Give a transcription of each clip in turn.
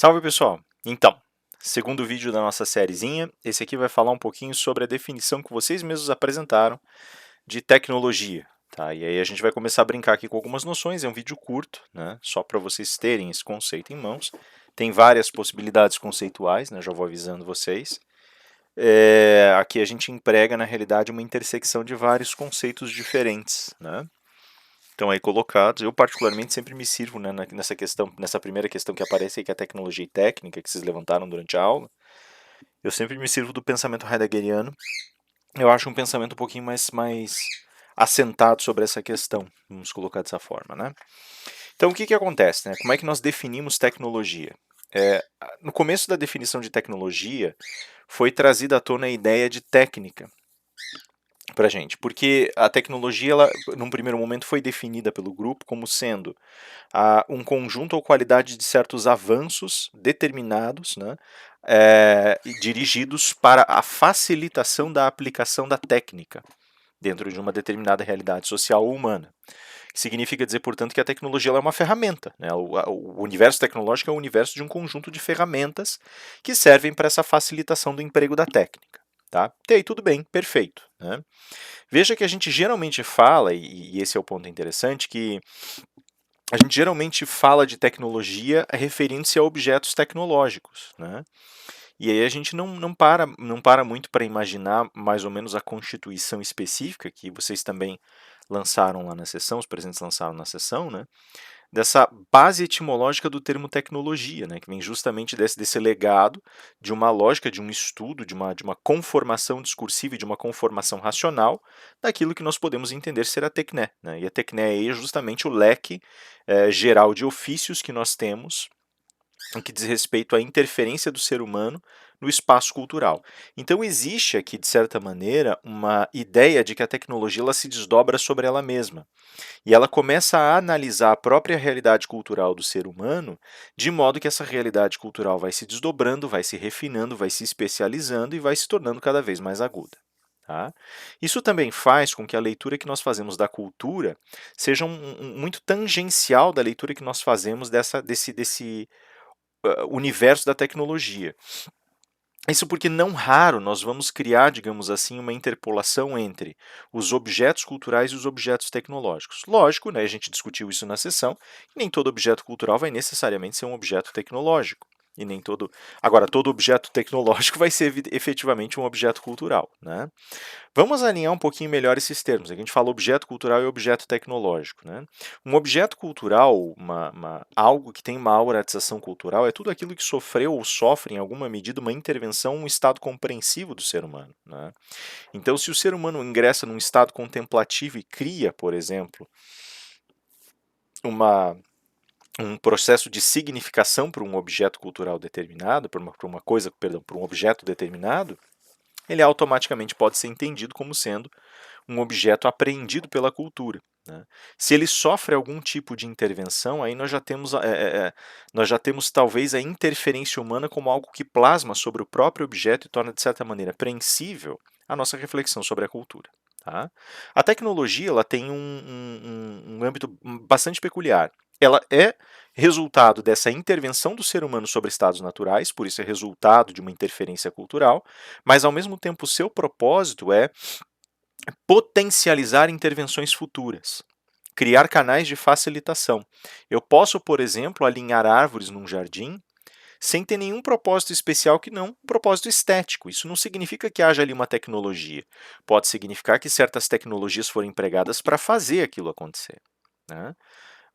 Salve pessoal! Então, segundo vídeo da nossa sériezinha, esse aqui vai falar um pouquinho sobre a definição que vocês mesmos apresentaram de tecnologia. Tá? E aí a gente vai começar a brincar aqui com algumas noções, é um vídeo curto, né? Só para vocês terem esse conceito em mãos. Tem várias possibilidades conceituais, né? Já vou avisando vocês. Aqui a gente emprega, na realidade, uma intersecção de vários conceitos diferentes, né? Então aí colocados, eu particularmente sempre me sirvo, né, nessa questão, nessa primeira questão que aparece aí, que é a tecnologia e técnica, que vocês levantaram durante a aula, eu sempre me sirvo do pensamento heideggeriano. Eu acho um pensamento um pouquinho mais assentado sobre essa questão, vamos colocar dessa forma, né? Então o que que acontece, né? Como é que nós definimos tecnologia? No começo da definição de tecnologia, foi trazida à tona a ideia de técnica para a gente, porque a tecnologia, ela, num primeiro momento, foi definida pelo grupo como sendo um conjunto ou qualidade de certos avanços determinados, né, dirigidos para a facilitação da aplicação da técnica dentro de uma determinada realidade social ou humana. Significa dizer, portanto, que a tecnologia é uma ferramenta. Né? O universo tecnológico é o universo de um conjunto de ferramentas que servem para essa facilitação do emprego da técnica. Tá? Até aí tudo bem, perfeito. Né? Veja que a gente geralmente fala, e esse é o ponto interessante, que a gente geralmente fala de tecnologia referindo-se a objetos tecnológicos, né? E aí a gente não para muito para imaginar mais ou menos a constituição específica que vocês também lançaram lá na sessão, os presentes lançaram na sessão, né? Dessa base etimológica do termo tecnologia, né, que vem justamente desse legado de uma lógica, de um estudo, de uma conformação discursiva e de uma conformação racional daquilo que nós podemos entender ser a tecné. Né, e a tecné é justamente o leque geral de ofícios que nós temos no que diz respeito à interferência do ser humano no espaço cultural. Então existe aqui, de certa maneira, uma ideia de que a tecnologia ela se desdobra sobre ela mesma. E ela começa a analisar a própria realidade cultural do ser humano, de modo que essa realidade cultural vai se desdobrando, vai se refinando, vai se especializando e vai se tornando cada vez mais aguda. Tá? Isso também faz com que a leitura que nós fazemos da cultura seja muito tangencial da leitura que nós fazemos desse universo da tecnologia. Isso porque não raro nós vamos criar, digamos assim, uma interpolação entre os objetos culturais e os objetos tecnológicos. Lógico, né, a gente discutiu isso na sessão, que nem todo objeto cultural vai necessariamente ser um objeto tecnológico. E nem todo. Agora, todo objeto tecnológico vai ser efetivamente um objeto cultural. Né? Vamos alinhar um pouquinho melhor esses termos. A gente fala objeto cultural e objeto tecnológico. Né? Um objeto cultural, algo que tem uma auratização cultural, é tudo aquilo que sofreu ou sofre, em alguma medida, uma intervenção, um estado compreensivo do ser humano. Né? Então, se o ser humano ingressa num estado contemplativo e cria, por exemplo, uma, um processo de significação para um objeto cultural determinado, para uma coisa, perdão, para um objeto determinado, ele automaticamente pode ser entendido como sendo um objeto apreendido pela cultura. Né? Se ele sofre algum tipo de intervenção, aí nós já temos talvez a interferência humana como algo que plasma sobre o próprio objeto e torna, de certa maneira, apreensível a nossa reflexão sobre a cultura. Tá? A tecnologia ela tem um âmbito bastante peculiar. Ela é resultado dessa intervenção do ser humano sobre estados naturais, por isso é resultado de uma interferência cultural, mas ao mesmo tempo o seu propósito é potencializar intervenções futuras, criar canais de facilitação. Eu posso, por exemplo, alinhar árvores num jardim sem ter nenhum propósito especial que não um propósito estético. Isso não significa que haja ali uma tecnologia. Pode significar que certas tecnologias foram empregadas para fazer aquilo acontecer. Né?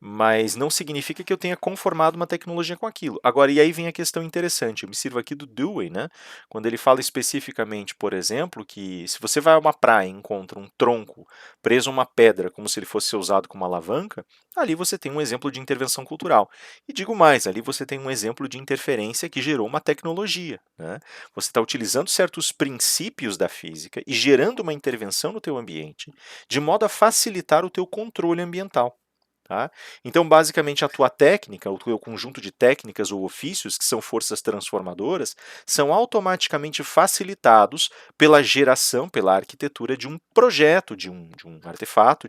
Mas não significa que eu tenha conformado uma tecnologia com aquilo. Agora, e aí vem a questão interessante, eu me sirvo aqui do Dewey, né? Quando ele fala especificamente, por exemplo, que se você vai a uma praia e encontra um tronco preso a uma pedra, como se ele fosse usado como alavanca, ali você tem um exemplo de intervenção cultural. E digo mais, ali você tem um exemplo de interferência que gerou uma tecnologia. Né? Você está utilizando certos princípios da física e gerando uma intervenção no teu ambiente, de modo a facilitar o teu controle ambiental. Tá? Então, basicamente, a tua técnica, o teu conjunto de técnicas ou ofícios, que são forças transformadoras, são automaticamente facilitados pela geração, pela arquitetura de um projeto, de um artefato,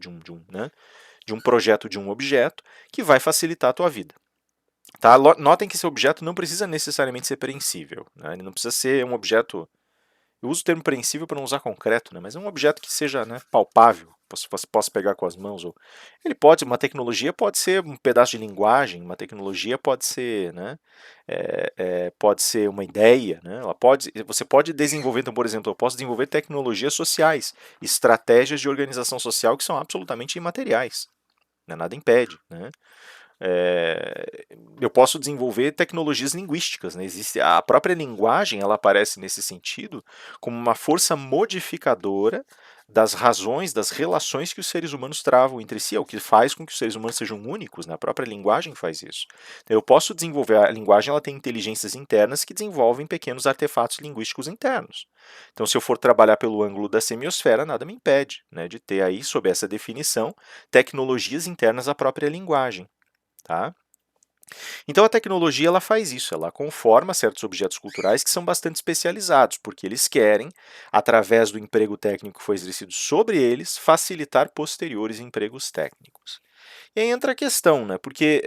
né, de um projeto de um objeto, que vai facilitar a tua vida. Tá? Notem que esse objeto não precisa necessariamente ser preensível, né? Ele não precisa ser um objeto. Eu uso o termo preensível para não usar concreto, né? Mas é um objeto que seja, né, palpável, posso pegar com as mãos. Ou... uma tecnologia pode ser um pedaço de linguagem, uma tecnologia pode ser, né, pode ser uma ideia, né? Você pode desenvolver, então, por exemplo, eu posso desenvolver tecnologias sociais, estratégias de organização social que são absolutamente imateriais, né? Nada impede, né? É, eu posso desenvolver tecnologias linguísticas, né? Existe a própria linguagem, ela aparece nesse sentido como uma força modificadora das razões, das relações que os seres humanos travam entre si, é o que faz com que os seres humanos sejam únicos, né? A própria linguagem faz isso. Eu posso desenvolver a linguagem, ela tem inteligências internas que desenvolvem pequenos artefatos linguísticos internos. Então, se eu for trabalhar pelo ângulo da semiosfera, nada me impede, né, de ter aí, sob essa definição, tecnologias internas à própria linguagem. Tá? Então a tecnologia ela faz isso, ela conforma certos objetos culturais que são bastante especializados, porque eles querem, através do emprego técnico que foi exercido sobre eles, facilitar posteriores empregos técnicos. E aí entra a questão, né? Porque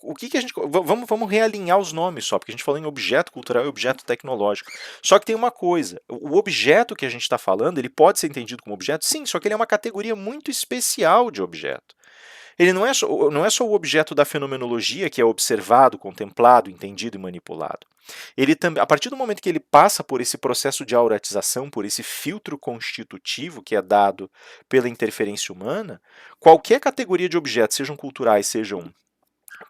o que a gente. Vamos realinhar os nomes só, porque a gente falou em objeto cultural e objeto tecnológico. Só que tem uma coisa: o objeto que a gente está falando, ele pode ser entendido como objeto? Sim, só que ele é uma categoria muito especial de objeto. Ele não é só o objeto da fenomenologia que é observado, contemplado, entendido e manipulado. Ele também, a partir do momento que ele passa por esse processo de auratização, por esse filtro constitutivo que é dado pela interferência humana, qualquer categoria de objetos, sejam culturais, sejam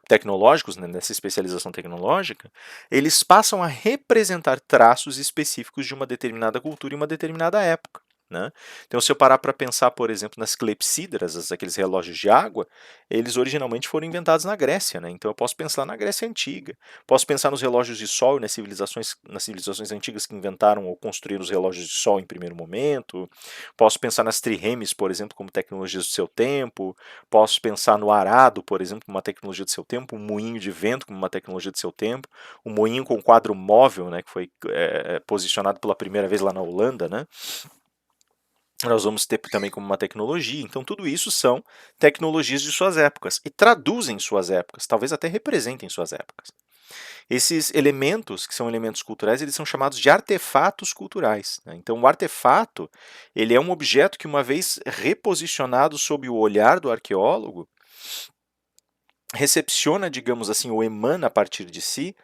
tecnológicos, né, nessa especialização tecnológica, eles passam a representar traços específicos de uma determinada cultura e uma determinada época. Né? Então, se eu parar para pensar, por exemplo, nas clepsídras, aqueles relógios de água, eles originalmente foram inventados na Grécia. Né? Então, eu posso pensar na Grécia Antiga, posso pensar nos relógios de sol e nas civilizações antigas que inventaram ou construíram os relógios de sol em primeiro momento, posso pensar nas triremes, por exemplo, como tecnologias do seu tempo, posso pensar no arado, por exemplo, como uma tecnologia do seu tempo, um moinho de vento como uma tecnologia do seu tempo, um moinho com quadro móvel, né, que foi posicionado pela primeira vez lá na Holanda, né? Nós vamos ter também como uma tecnologia. Então, tudo isso são tecnologias de suas épocas e traduzem suas épocas, talvez até representem suas épocas. Esses elementos, que são elementos culturais, eles são chamados de artefatos culturais. Né? Então, o artefato ele é um objeto que, uma vez reposicionado sob o olhar do arqueólogo, recepciona, digamos assim, ou emana a partir de si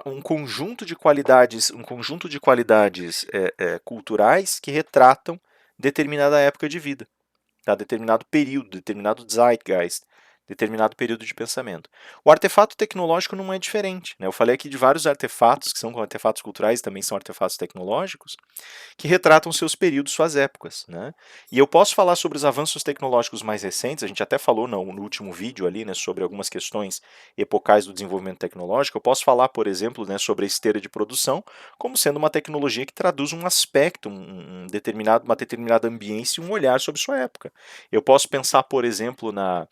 um conjunto de qualidades culturais que retratam determinada época de vida, tá? Determinado período, determinado zeitgeist, determinado período de pensamento. O artefato tecnológico não é diferente. Né? Eu falei aqui de vários artefatos que são artefatos culturais, também são artefatos tecnológicos, que retratam seus períodos, suas épocas. Né? E eu posso falar sobre os avanços tecnológicos mais recentes, a gente até falou no último vídeo ali, né, sobre algumas questões epocais do desenvolvimento tecnológico. Eu posso falar, por exemplo, né, sobre a esteira de produção, como sendo uma tecnologia que traduz um aspecto, uma determinada ambiência e um olhar sobre sua época. Eu posso pensar, por exemplo, na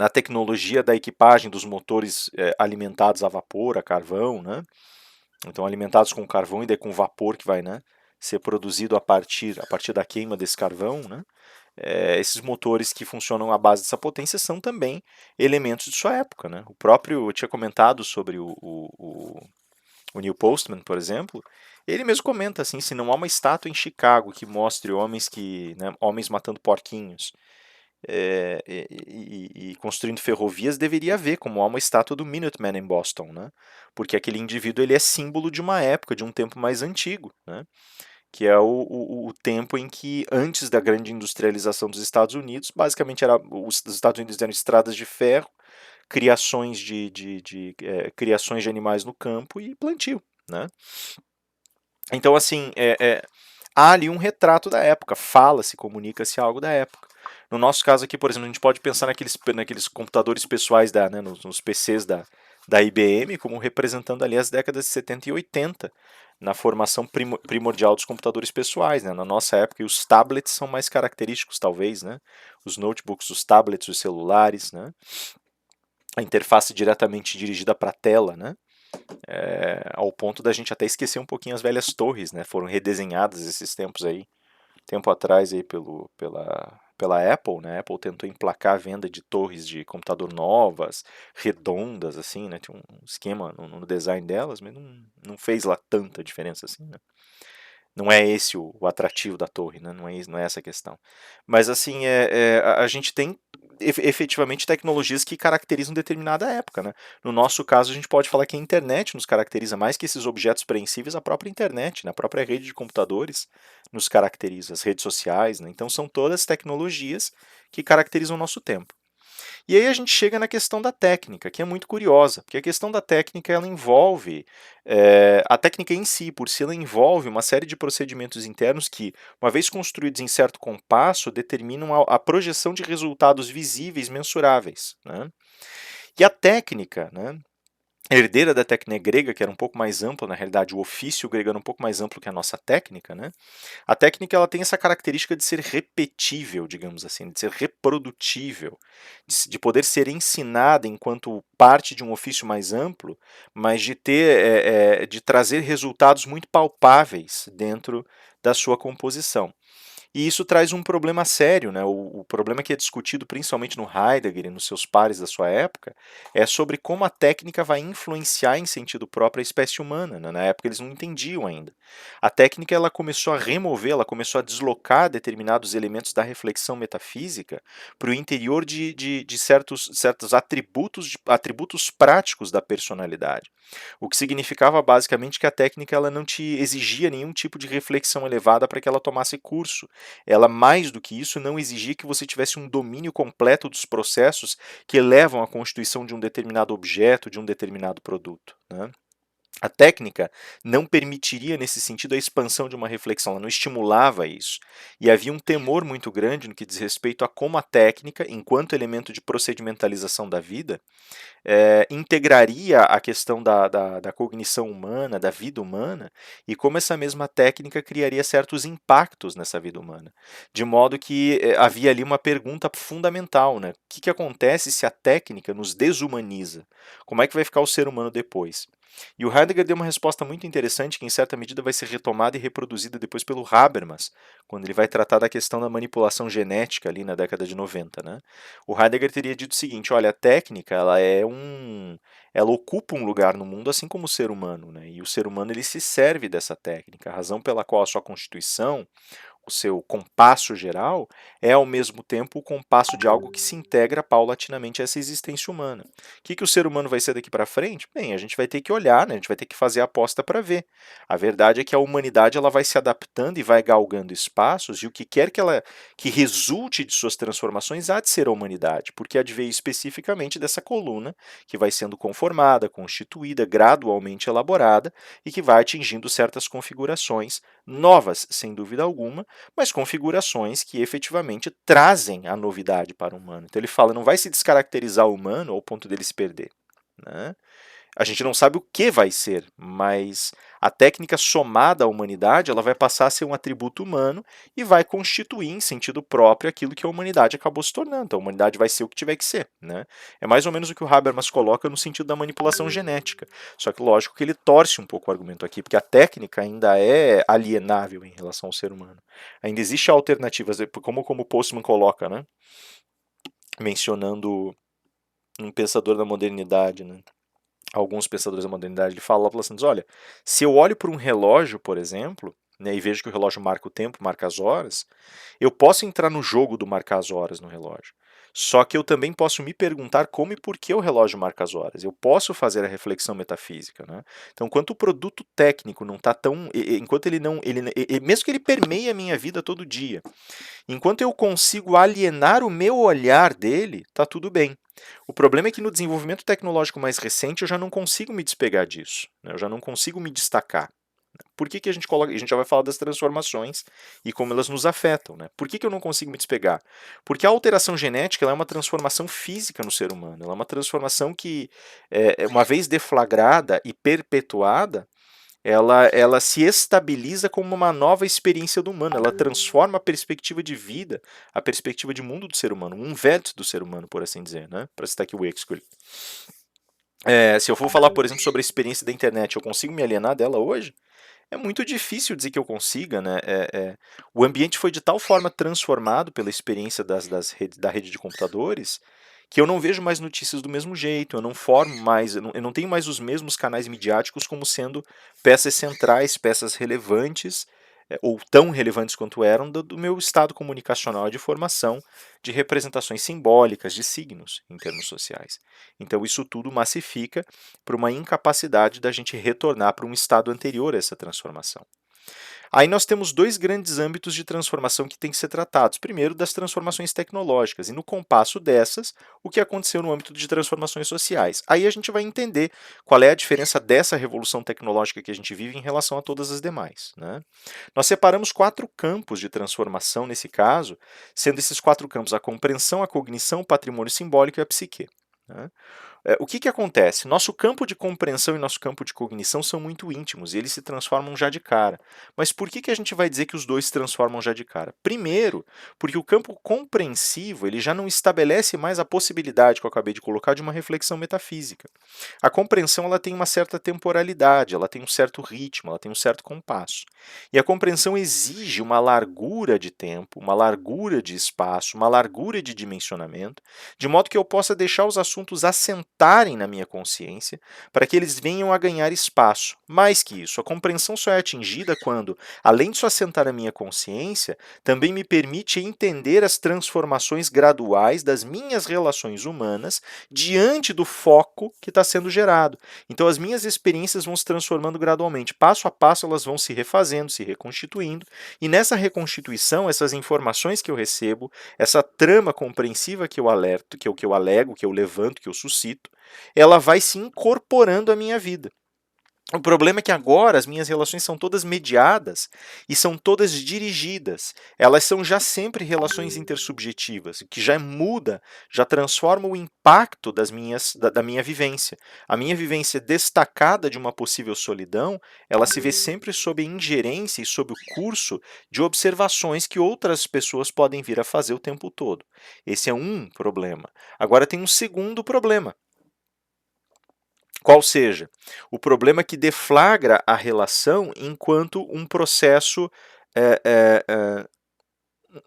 tecnologia da equipagem dos motores alimentados a vapor, a carvão, né? Então alimentados com carvão e daí com vapor que vai, né, ser produzido a partir da queima desse carvão. Né? Esses motores que funcionam à base dessa potência são também elementos de sua época. Né? O próprio, eu tinha comentado sobre o Neil Postman, por exemplo, ele mesmo comenta assim, se não há uma estátua em Chicago que mostre homens matando porquinhos, e construindo ferrovias, deveria haver, como há uma estátua do Minuteman em Boston, né? Porque aquele indivíduo ele é símbolo de uma época, de um tempo mais antigo, né? Que é o tempo em que, antes da grande industrialização dos Estados Unidos, basicamente os Estados Unidos eram estradas de ferro, criações de animais no campo e plantio, né? Então, assim, há ali um retrato da época, fala-se, comunica-se algo da época. No nosso caso aqui, por exemplo, a gente pode pensar naqueles computadores pessoais, né, nos PCs da IBM, como representando ali as décadas de 70 e 80, na formação primordial dos computadores pessoais. Né? Na nossa época, os tablets são mais característicos, talvez, né? Os notebooks, os tablets, os celulares, né? A interface diretamente dirigida para a tela, né? Ao ponto da gente até esquecer um pouquinho as velhas torres, né? Foram redesenhadas esses tempos aí, tempo atrás aí pela Apple, né? A Apple tentou emplacar a venda de torres de computador novas, redondas, assim, né? Tinha um esquema no design delas, mas não fez lá tanta diferença assim, né? Não é esse o atrativo da torre, né? Não é essa a questão. Mas assim, a gente tem efetivamente tecnologias que caracterizam determinada época, né? No nosso caso, a gente pode falar que a internet nos caracteriza mais que esses objetos preensíveis, a própria internet, né? A própria rede de computadores nos caracteriza, as redes sociais, né? Então são todas tecnologias que caracterizam o nosso tempo. E aí a gente chega na questão da técnica, que é muito curiosa, porque a questão da técnica ela envolve a técnica em si, por si ela envolve uma série de procedimentos internos que, uma vez construídos em certo compasso, determinam a projeção de resultados visíveis, mensuráveis, né? E a técnica, né, herdeira da técnica grega, que era um pouco mais ampla, na realidade o ofício grego era um pouco mais amplo que a nossa técnica, né? A técnica ela tem essa característica de ser repetível, digamos assim, de ser reprodutível, de poder ser ensinada enquanto parte de um ofício mais amplo, mas de ter, de trazer resultados muito palpáveis dentro da sua composição. E isso traz um problema sério, né? O problema que é discutido principalmente no Heidegger e nos seus pares da sua época é sobre como a técnica vai influenciar em sentido próprio a espécie humana, né? Na época eles não entendiam ainda. A técnica ela começou a remover, ela começou a deslocar determinados elementos da reflexão metafísica para o interior de certos atributos práticos da personalidade. O que significava basicamente que a técnica ela não te exigia nenhum tipo de reflexão elevada para que ela tomasse curso. Ela, mais do que isso, não exigia que você tivesse um domínio completo dos processos que levam à constituição de um determinado objeto, de um determinado produto, né? A técnica não permitiria, nesse sentido, a expansão de uma reflexão, ela não estimulava isso. E havia um temor muito grande no que diz respeito a como a técnica, enquanto elemento de procedimentalização da vida, integraria a questão da cognição humana, da vida humana, e como essa mesma técnica criaria certos impactos nessa vida humana. De modo que havia ali uma pergunta fundamental, né? O que acontece se a técnica nos desumaniza? Como é que vai ficar o ser humano depois? E o Heidegger deu uma resposta muito interessante que, em certa medida, vai ser retomada e reproduzida depois pelo Habermas, quando ele vai tratar da questão da manipulação genética ali na década de 90, né? O Heidegger teria dito o seguinte: olha, a técnica ela ocupa um lugar no mundo assim como o ser humano, né? E o ser humano ele se serve dessa técnica. A razão pela qual a sua constituição, o seu compasso geral, é ao mesmo tempo o compasso de algo que se integra paulatinamente a essa existência humana. O que o ser humano vai ser daqui para frente? Bem, a gente vai ter que olhar, né? A gente vai ter que fazer a aposta para ver. A verdade é que a humanidade ela vai se adaptando e vai galgando espaços, e o que quer que resulte de suas transformações há de ser a humanidade, porque há de ver especificamente dessa coluna que vai sendo conformada, constituída, gradualmente elaborada e que vai atingindo certas configurações novas, sem dúvida alguma, mas configurações que efetivamente trazem a novidade para o humano. Então ele fala, não vai se descaracterizar o humano ao ponto dele se perder, né? A gente não sabe o que vai ser, mas a técnica somada à humanidade ela vai passar a ser um atributo humano e vai constituir em sentido próprio aquilo que a humanidade acabou se tornando. Então, a humanidade vai ser o que tiver que ser, né? É mais ou menos o que o Habermas coloca no sentido da manipulação genética. Só que lógico que ele torce um pouco o argumento aqui, porque a técnica ainda é alienável em relação ao ser humano. Ainda existem alternativas, como o Postman coloca, né? Mencionando um pensador da modernidade, né? Alguns pensadores da modernidade, ele fala assim, olha, se eu olho para um relógio, por exemplo, né, e vejo que o relógio marca o tempo, marca as horas, eu posso entrar no jogo do marcar as horas no relógio. Só que eu também posso me perguntar como e por que o relógio marca as horas. Eu posso fazer a reflexão metafísica, né? Então, enquanto o produto técnico não está tão, enquanto ele não, mesmo que ele permeie a minha vida todo dia, enquanto eu consigo alienar o meu olhar dele, tá tudo bem. O problema é que no desenvolvimento tecnológico mais recente eu já não consigo me despegar disso, né? Eu já não consigo me destacar. Por que a gente coloca. A gente já vai falar das transformações e como elas nos afetam, né? Por que eu não consigo me despegar? Porque a alteração genética ela é uma transformação física no ser humano. Ela é uma transformação que, uma vez deflagrada e perpetuada, ela se estabiliza como uma nova experiência do humano, ela transforma a perspectiva de vida, a perspectiva de mundo do ser humano, um vértice do ser humano, por assim dizer, né? Para citar aqui o Wexkull. Se eu for falar, por exemplo, sobre a experiência da internet, eu consigo me alienar dela hoje? É muito difícil dizer que eu consiga, né? O ambiente foi de tal forma transformado pela experiência da rede de computadores que eu não vejo mais notícias do mesmo jeito, eu não formo mais, eu não tenho mais os mesmos canais midiáticos como sendo peças centrais, peças relevantes, ou tão relevantes quanto eram, do meu estado comunicacional de formação de representações simbólicas, de signos em termos sociais. Então isso tudo massifica para uma incapacidade da gente retornar para um estado anterior a essa transformação. Aí nós temos dois grandes âmbitos de transformação que têm que ser tratados. Primeiro, das transformações tecnológicas, e no compasso dessas, o que aconteceu no âmbito de transformações sociais. Aí a gente vai entender qual é a diferença dessa revolução tecnológica que a gente vive em relação a todas as demais, né? Nós separamos 4 campos de transformação nesse caso, sendo esses 4 campos a compreensão, a cognição, o patrimônio simbólico e a psique, né? O que acontece? Nosso campo de compreensão e nosso campo de cognição são muito íntimos e eles se transformam já de cara. Mas por que a gente vai dizer que os dois se transformam já de cara? Primeiro, porque o campo compreensivo ele já não estabelece mais a possibilidade que eu acabei de colocar de uma reflexão metafísica. A compreensão ela tem uma certa temporalidade, ela tem um certo ritmo, ela tem um certo compasso. E a compreensão exige uma largura de tempo, uma largura de espaço, uma largura de dimensionamento, de modo que eu possa deixar os assuntos assentarem na minha consciência, para que eles venham a ganhar espaço. Mais que isso, a compreensão só é atingida quando, além de só assentar na minha consciência, também me permite entender as transformações graduais das minhas relações humanas diante do foco que está sendo gerado. Então, as minhas experiências vão se transformando gradualmente. Passo a passo, elas vão se refazendo, se reconstituindo, e nessa reconstituição, essas informações que eu recebo, essa trama compreensiva que eu alerto, que eu alego, que eu levanto, que eu suscito, ela vai se incorporando à minha vida. O problema é que agora as minhas relações são todas mediadas e são todas dirigidas. Elas são já sempre relações intersubjetivas, o que já muda, já transforma o impacto da minha vivência. A minha vivência destacada de uma possível solidão, ela se vê sempre sob a ingerência e sob o curso de observações que outras pessoas podem vir a fazer o tempo todo. Esse é um problema. Agora tem um segundo problema. Qual seja, o problema que deflagra a relação enquanto um processo é, é, é,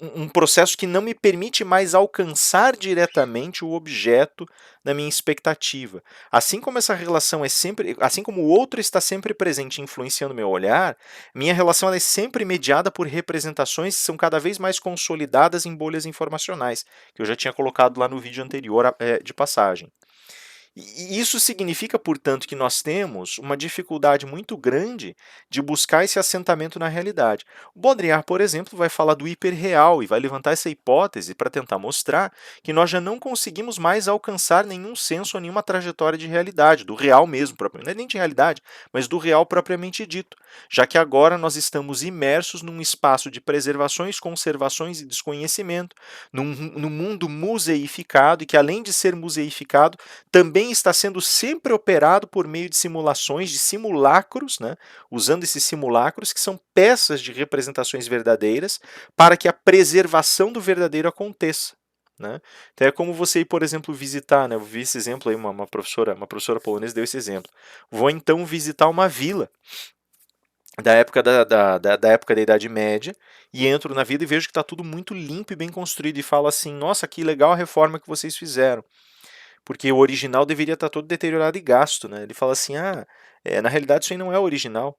um processo que não me permite mais alcançar diretamente o objeto da minha expectativa. Assim como essa relação é sempre, assim como o outro está sempre presente influenciando meu olhar, minha relação é sempre mediada por representações que são cada vez mais consolidadas em bolhas informacionais, que eu já tinha colocado lá no vídeo anterior de passagem. E isso significa, portanto, que nós temos uma dificuldade muito grande de buscar esse assentamento na realidade. O Baudrillard, por exemplo, vai falar do hiperreal e vai levantar essa hipótese para tentar mostrar que nós já não conseguimos mais alcançar nenhum senso ou nenhuma trajetória de realidade, do real mesmo, não é nem de realidade, mas do real propriamente dito, já que agora nós estamos imersos num espaço de preservações, conservações e desconhecimento, num mundo museificado e que, além de ser museificado, também está sendo sempre operado por meio de simulações, de simulacros, né? Usando esses simulacros, que são peças de representações verdadeiras, para que a preservação do verdadeiro aconteça. Né? Então é como você ir, por exemplo, visitar, né? Eu vi esse exemplo aí, uma professora polonesa deu esse exemplo. Vou então visitar uma vila da época da época da Idade Média e entro na vida e vejo que está tudo muito limpo e bem construído e falo assim, nossa, que legal a reforma que vocês fizeram, porque o original deveria estar todo deteriorado e gasto, né? Ele fala assim, na realidade isso aí não é original.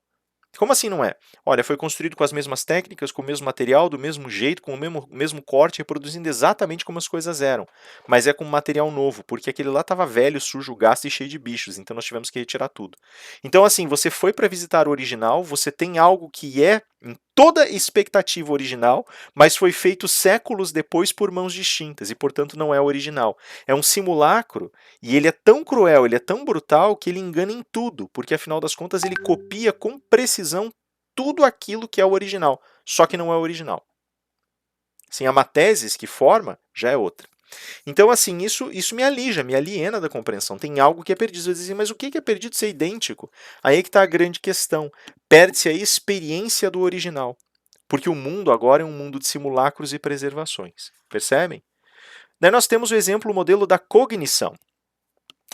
Como assim não é? Olha, foi construído com as mesmas técnicas, com o mesmo material, do mesmo jeito, com o mesmo corte, reproduzindo exatamente como as coisas eram. Mas é com material novo, porque aquele lá estava velho, sujo, gasto e cheio de bichos, então nós tivemos que retirar tudo. Então, assim, você foi para visitar o original, você tem algo que é em toda expectativa original, mas foi feito séculos depois por mãos distintas e, portanto, não é original. É um simulacro e ele é tão cruel, ele é tão brutal que ele engana em tudo, porque afinal das contas ele copia com precisão tudo aquilo que é o original, só que não é o original. Sim, a matésis que forma já é outra. Então, assim, isso me alija, me aliena da compreensão. Tem algo que é perdido. Eu dizer, mas o que é perdido ser idêntico? Aí é que está a grande questão. Perde-se a experiência do original. Porque o mundo agora é um mundo de simulacros e preservações. Percebem? Daí nós temos o exemplo, o modelo da cognição.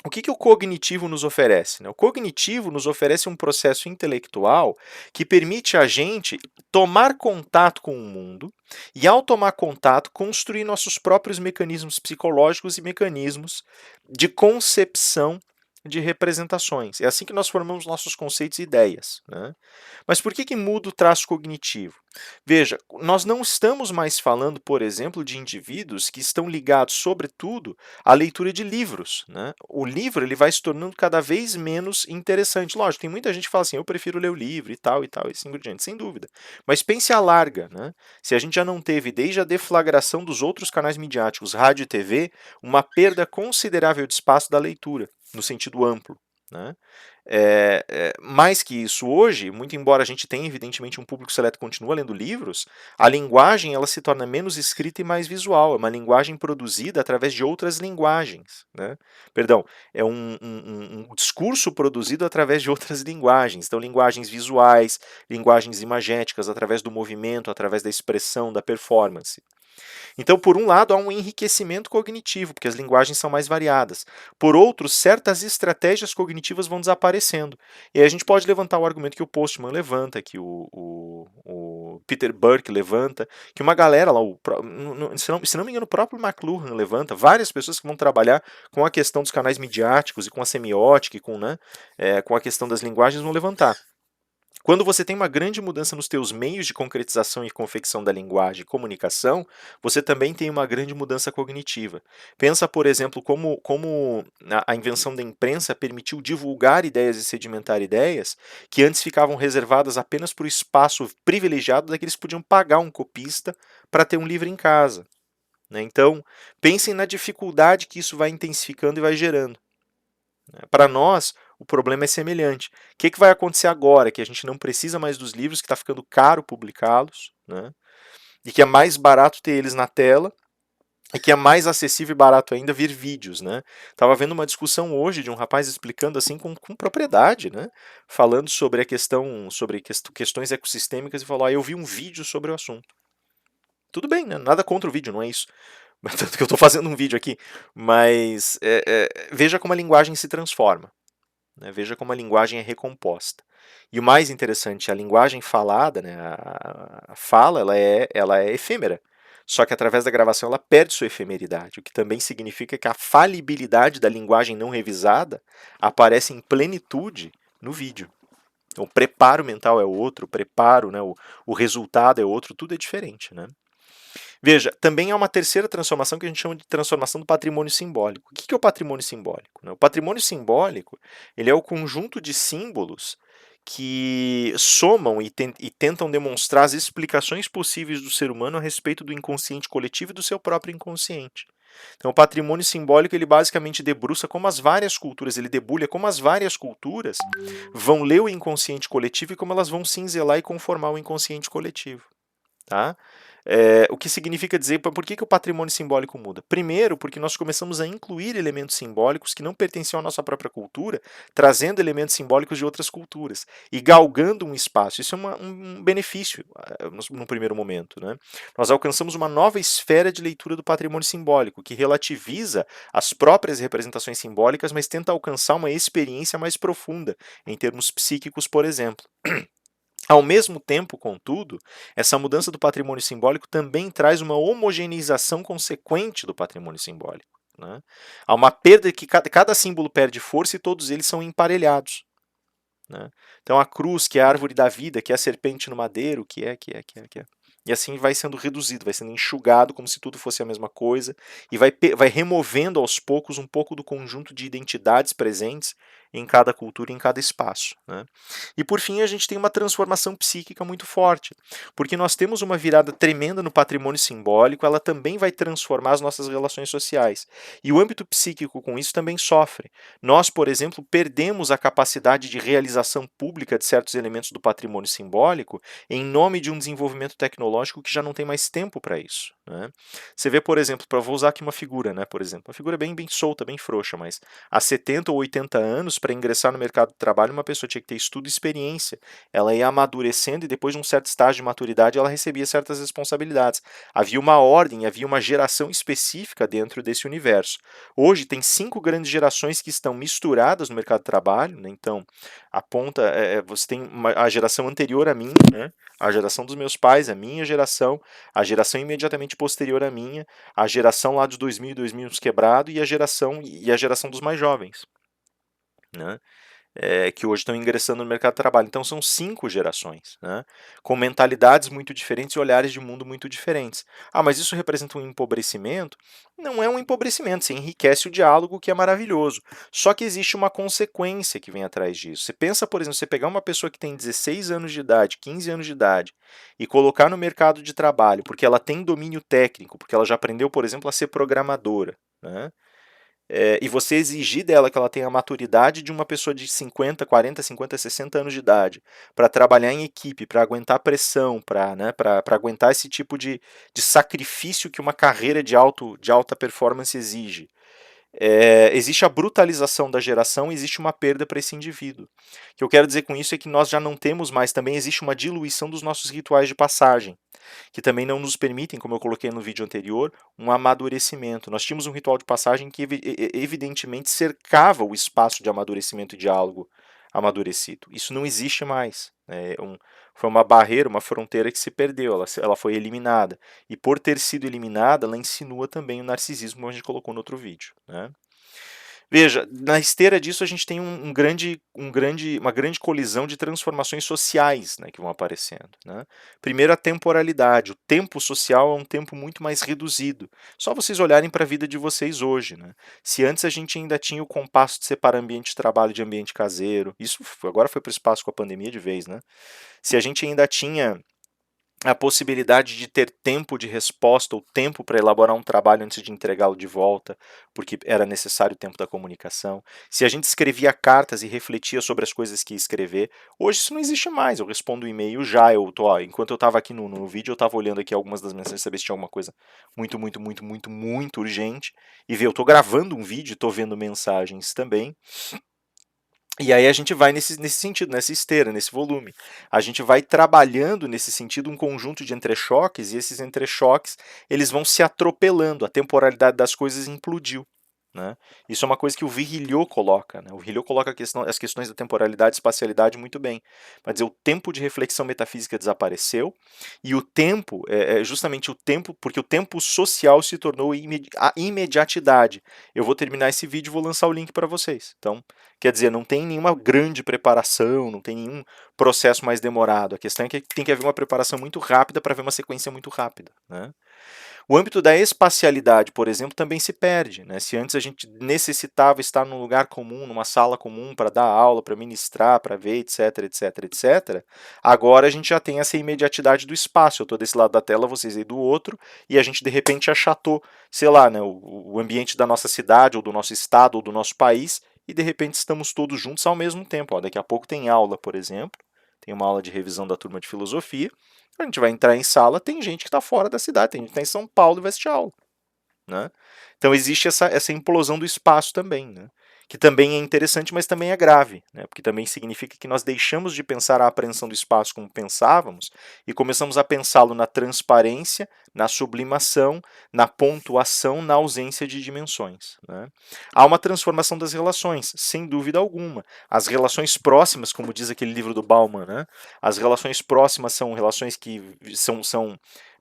O que o cognitivo nos oferece, né? O cognitivo nos oferece um processo intelectual que permite a gente tomar contato com o mundo e, ao tomar contato, construir nossos próprios mecanismos psicológicos e mecanismos de concepção de representações. É assim que nós formamos nossos conceitos e ideias, né? Mas por que muda o traço cognitivo? Veja, nós não estamos mais falando, por exemplo, de indivíduos que estão ligados, sobretudo, à leitura de livros, né? O livro ele vai se tornando cada vez menos interessante. Lógico, tem muita gente que fala assim, eu prefiro ler o livro e assim por diante, sem dúvida. Mas pense à larga, né? Se a gente já não teve, desde a deflagração dos outros canais midiáticos, rádio e TV, uma perda considerável de espaço da leitura, no sentido amplo, né? Mais que isso, hoje, muito embora a gente tenha evidentemente um público seleto que continua lendo livros, a linguagem ela se torna menos escrita e mais visual, é uma linguagem produzida através de outras linguagens, né? Perdão, é um discurso produzido através de outras linguagens, então linguagens visuais, linguagens imagéticas, através do movimento, através da expressão, da performance. Então, por um lado, há um enriquecimento cognitivo, porque as linguagens são mais variadas. Por outro, certas estratégias cognitivas vão desaparecendo. E aí a gente pode levantar o argumento que o Postman levanta, que o Peter Burke levanta, que uma galera lá, se não me engano, o próprio McLuhan levanta, várias pessoas que vão trabalhar com a questão dos canais midiáticos e com a semiótica e com a questão das linguagens vão levantar. Quando você tem uma grande mudança nos teus meios de concretização e confecção da linguagem e comunicação, você também tem uma grande mudança cognitiva. Pensa, por exemplo, como a invenção da imprensa permitiu divulgar ideias e sedimentar ideias que antes ficavam reservadas apenas para o espaço privilegiado daqueles que podiam pagar um copista para ter um livro em casa, né? Então, pensem na dificuldade que isso vai intensificando e vai gerando. Para nós, o problema é semelhante. O que vai acontecer agora? Que a gente não precisa mais dos livros, que está ficando caro publicá-los, né? E que é mais barato ter eles na tela, e que é mais acessível e barato ainda vir vídeos, né? Tava vendo uma discussão hoje de um rapaz explicando assim com propriedade, né? Falando sobre a questão, sobre questões ecossistêmicas e falou: eu vi um vídeo sobre o assunto. Tudo bem, né? Nada contra o vídeo, não é isso. Tanto que eu estou fazendo um vídeo aqui, mas veja como a linguagem se transforma. Né? Veja como a linguagem é recomposta. E o mais interessante, a linguagem falada, né, a fala, ela é efêmera. Só que através da gravação ela perde sua efemeridade, o que também significa que a falibilidade da linguagem não revisada aparece em plenitude no vídeo. Então, o preparo mental é outro, o preparo, né, o resultado é outro, tudo é diferente. Né? Veja, também há uma terceira transformação que a gente chama de transformação do patrimônio simbólico. O que é o patrimônio simbólico? O patrimônio simbólico ele é o conjunto de símbolos que somam e tentam demonstrar as explicações possíveis do ser humano a respeito do inconsciente coletivo e do seu próprio inconsciente. Então, o patrimônio simbólico ele basicamente debruça como as várias culturas, ele debulha como as várias culturas vão ler o inconsciente coletivo e como elas vão cinzelar e conformar o inconsciente coletivo. Tá? O que significa dizer, por que o patrimônio simbólico muda? Primeiro, porque nós começamos a incluir elementos simbólicos que não pertenciam à nossa própria cultura, trazendo elementos simbólicos de outras culturas e galgando um espaço. Isso é um benefício no primeiro momento. Né? Nós alcançamos uma nova esfera de leitura do patrimônio simbólico, que relativiza as próprias representações simbólicas, mas tenta alcançar uma experiência mais profunda, em termos psíquicos, por exemplo. Ao mesmo tempo, contudo, essa mudança do patrimônio simbólico também traz uma homogeneização consequente do patrimônio simbólico. Né? Há uma perda que cada símbolo perde força e todos eles são emparelhados. Né? Então a cruz, que é a árvore da vida, que é a serpente no madeiro, que é. E assim vai sendo reduzido, vai sendo enxugado como se tudo fosse a mesma coisa, e vai removendo aos poucos um pouco do conjunto de identidades presentes em cada cultura, em cada espaço. Né? E por fim, a gente tem uma transformação psíquica muito forte, porque nós temos uma virada tremenda no patrimônio simbólico, ela também vai transformar as nossas relações sociais. E o âmbito psíquico com isso também sofre. Nós, por exemplo, perdemos a capacidade de realização pública de certos elementos do patrimônio simbólico em nome de um desenvolvimento tecnológico que já não tem mais tempo para isso. Né? Você vê, por exemplo, vou usar aqui uma figura, né, por exemplo, uma figura bem solta, bem frouxa, mas há 70 ou 80 anos, para ingressar no mercado de trabalho, uma pessoa tinha que ter estudo e experiência. Ela ia amadurecendo e depois de um certo estágio de maturidade ela recebia certas responsabilidades. Havia uma ordem, havia uma geração específica dentro desse universo. Hoje tem 5 grandes gerações que estão misturadas no mercado de trabalho, né? Então, você tem a geração anterior à minha, né? A geração dos meus pais, a minha geração, a geração imediatamente posterior à minha, a geração lá de 2000 e 2000 uns quebrado e a geração dos mais jovens, né? Que hoje estão ingressando no mercado de trabalho. Então são 5 gerações, né? Com mentalidades muito diferentes e olhares de mundo muito diferentes. Ah, mas isso representa um empobrecimento? Não é um empobrecimento, você enriquece o diálogo, que é maravilhoso. Só que existe uma consequência que vem atrás disso. Você pensa, por exemplo, você pegar uma pessoa que tem 16 anos de idade, 15 anos de idade, e colocar no mercado de trabalho, porque ela tem domínio técnico, porque ela já aprendeu, por exemplo, a ser programadora, né? E você exigir dela que ela tenha a maturidade de uma pessoa de 50, 40, 50, 60 anos de idade, para trabalhar em equipe, para aguentar pressão, para, né, aguentar esse tipo de sacrifício que uma carreira de alta performance exige. Existe a brutalização da geração, existe uma perda para esse indivíduo. O que eu quero dizer com isso é que nós já não temos mais, também existe uma diluição dos nossos rituais de passagem, que também não nos permitem, como eu coloquei no vídeo anterior, um amadurecimento. Nós tínhamos um ritual de passagem que evidentemente cercava o espaço de amadurecimento e diálogo amadurecido. Isso não existe mais. Foi uma barreira, uma fronteira que se perdeu, ela foi eliminada. E por ter sido eliminada, ela insinua também o narcisismo, como a gente colocou no outro vídeo, né? Veja, na esteira disso a gente tem uma grande colisão de transformações sociais, né, que vão aparecendo, né? Primeiro, a temporalidade. O tempo social é um tempo muito mais reduzido. Só vocês olharem para a vida de vocês hoje, né? Se antes a gente ainda tinha o compasso de separar ambiente de trabalho de ambiente caseiro, isso agora foi para o espaço com a pandemia de vez, né? Se a gente ainda tinha a possibilidade de ter tempo de resposta ou tempo para elaborar um trabalho antes de entregá-lo de volta, porque era necessário o tempo da comunicação. Se a gente escrevia cartas e refletia sobre as coisas que ia escrever, hoje isso não existe mais. Eu respondo o e-mail já, enquanto eu estava aqui no vídeo, eu estava olhando aqui algumas das mensagens, saber se tinha alguma coisa muito urgente, e ver, eu estou gravando um vídeo, estou vendo mensagens também. E aí a gente vai nesse sentido, nessa esteira, nesse volume. A gente vai trabalhando nesse sentido um conjunto de entrechoques, e esses entrechoques eles vão se atropelando, a temporalidade das coisas implodiu, né? Isso é uma coisa que o Virilio coloca, né? O Virilio coloca as questões da temporalidade e espacialidade muito bem. Vai dizer, o tempo de reflexão metafísica desapareceu, e o tempo, justamente o tempo, porque o tempo social se tornou a imediatidade. Eu vou terminar esse vídeo e vou lançar o link para vocês. Então, quer dizer, não tem nenhuma grande preparação, não tem nenhum processo mais demorado. A questão é que tem que haver uma preparação muito rápida para ver uma sequência muito rápida, né? O âmbito da espacialidade, por exemplo, também se perde, né? Se antes a gente necessitava estar num lugar comum, numa sala comum, para dar aula, para ministrar, para ver, etc, etc, etc, agora a gente já tem essa imediatidade do espaço. Eu estou desse lado da tela, vocês aí do outro, e a gente de repente achatou, sei lá, né, o ambiente da nossa cidade, ou do nosso estado, ou do nosso país, e de repente estamos todos juntos ao mesmo tempo. Ó, daqui a pouco tem aula, por exemplo, tem uma aula de revisão da turma de filosofia, a gente vai entrar em sala, tem gente que está fora da cidade, tem gente que está em São Paulo e vai assistir aula, né? Então existe essa implosão do espaço também, né? Que também é interessante, mas também é grave, né? Porque também significa que nós deixamos de pensar a apreensão do espaço como pensávamos e começamos a pensá-lo na transparência, na sublimação, na pontuação, na ausência de dimensões, né? Há uma transformação das relações, sem dúvida alguma. As relações próximas, como diz aquele livro do Bauman, né? As relações próximas são relações que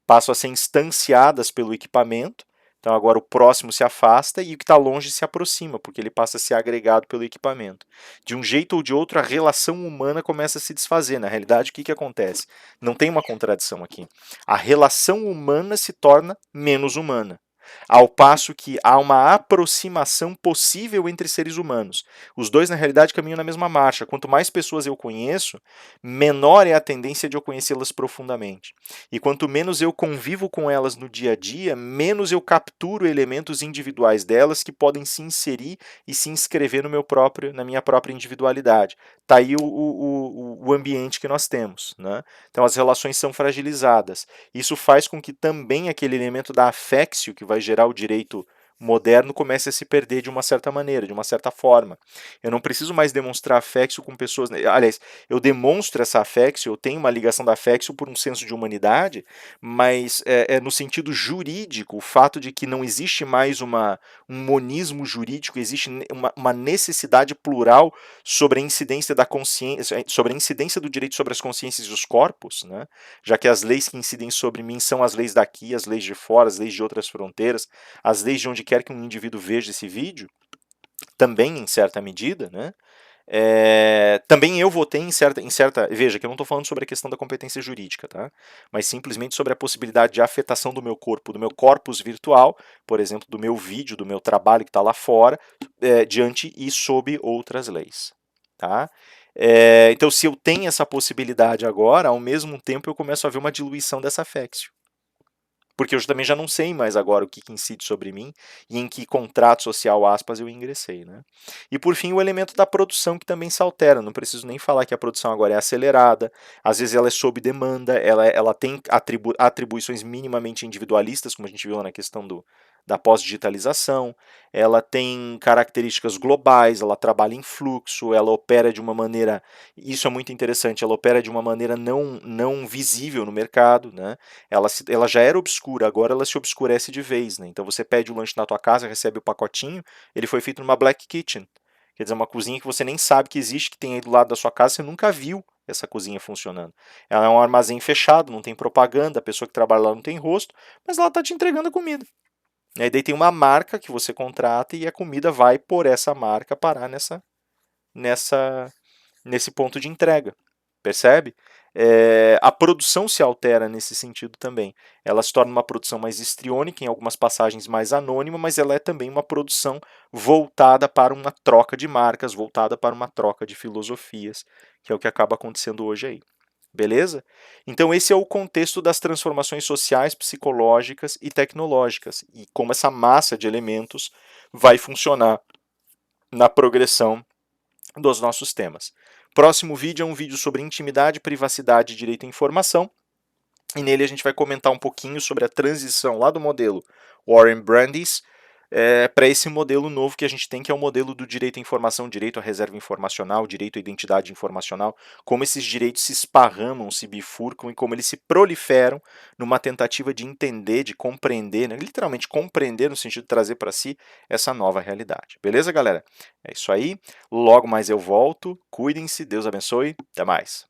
passam a ser instanciadas pelo equipamento. Então agora o próximo se afasta e o que está longe se aproxima, porque ele passa a ser agregado pelo equipamento. De um jeito ou de outro, a relação humana começa a se desfazer. Na realidade, o que acontece? Não tem uma contradição aqui. A relação humana se torna menos humana, ao passo que há uma aproximação possível entre seres humanos. Os dois, na realidade, caminham na mesma marcha. Quanto mais pessoas eu conheço, menor é a tendência de eu conhecê-las profundamente. E quanto menos eu convivo com elas no dia a dia, menos eu capturo elementos individuais delas que podem se inserir e se inscrever na minha própria individualidade. Está aí o ambiente que nós temos, né? Então as relações são fragilizadas. Isso faz com que também aquele elemento da afexio, que vai gerar o direito moderno comece a se perder de uma certa maneira, de uma certa forma. Eu não preciso mais demonstrar afexo com pessoas... Aliás, eu demonstro essa afexo, eu tenho uma ligação da afexo por um senso de humanidade, mas no sentido jurídico, o fato de que não existe mais um monismo jurídico, existe uma necessidade plural sobre a incidência da consciência, sobre a incidência do direito sobre as consciências dos corpos, né? Já que as leis que incidem sobre mim são as leis daqui, as leis de fora, as leis de outras fronteiras, as leis de onde quer que um indivíduo veja esse vídeo, também em certa medida, né? Também eu votei veja que eu não estou falando sobre a questão da competência jurídica, tá? Mas simplesmente sobre a possibilidade de afetação do meu corpo, do meu corpus virtual, por exemplo, do meu vídeo, do meu trabalho que está lá fora, diante e sob outras leis, tá? Então, se eu tenho essa possibilidade agora, ao mesmo tempo eu começo a ver uma diluição dessa affectio. Porque eu também já não sei mais agora o que incide sobre mim e em que contrato social, aspas, eu ingressei, né? E por fim, o elemento da produção que também se altera. Não preciso nem falar que a produção agora é acelerada, às vezes ela é sob demanda, ela tem atribuições minimamente individualistas, como a gente viu lá na questão da pós-digitalização, ela tem características globais, ela trabalha em fluxo, ela opera de uma maneira, isso é muito interessante, ela opera de uma maneira não visível no mercado, né? Ela já era obscura, agora ela se obscurece de vez, né? Então você pede o lanche na tua casa, recebe o pacotinho, ele foi feito numa black kitchen, quer dizer, uma cozinha que você nem sabe que existe, que tem aí do lado da sua casa, você nunca viu essa cozinha funcionando. Ela é um armazém fechado, não tem propaganda, a pessoa que trabalha lá não tem rosto, mas ela está te entregando a comida. E aí daí tem uma marca que você contrata e a comida vai por essa marca parar nesse ponto de entrega. Percebe? A produção se altera nesse sentido também. Ela se torna uma produção mais histriônica, em algumas passagens mais anônima, mas ela é também uma produção voltada para uma troca de marcas, voltada para uma troca de filosofias, que é o que acaba acontecendo hoje aí. Beleza? Então esse é o contexto das transformações sociais, psicológicas e tecnológicas, e como essa massa de elementos vai funcionar na progressão dos nossos temas. Próximo vídeo é um vídeo sobre intimidade, privacidade e direito à informação, e nele a gente vai comentar um pouquinho sobre a transição lá do modelo Warren Brandeis para esse modelo novo que a gente tem, que é o modelo do direito à informação, direito à reserva informacional, direito à identidade informacional, como esses direitos se esparramam, se bifurcam e como eles se proliferam numa tentativa de entender, de compreender, né, literalmente compreender no sentido de trazer para si essa nova realidade. Beleza, galera? É isso aí. Logo mais eu volto. Cuidem-se, Deus abençoe. Até mais.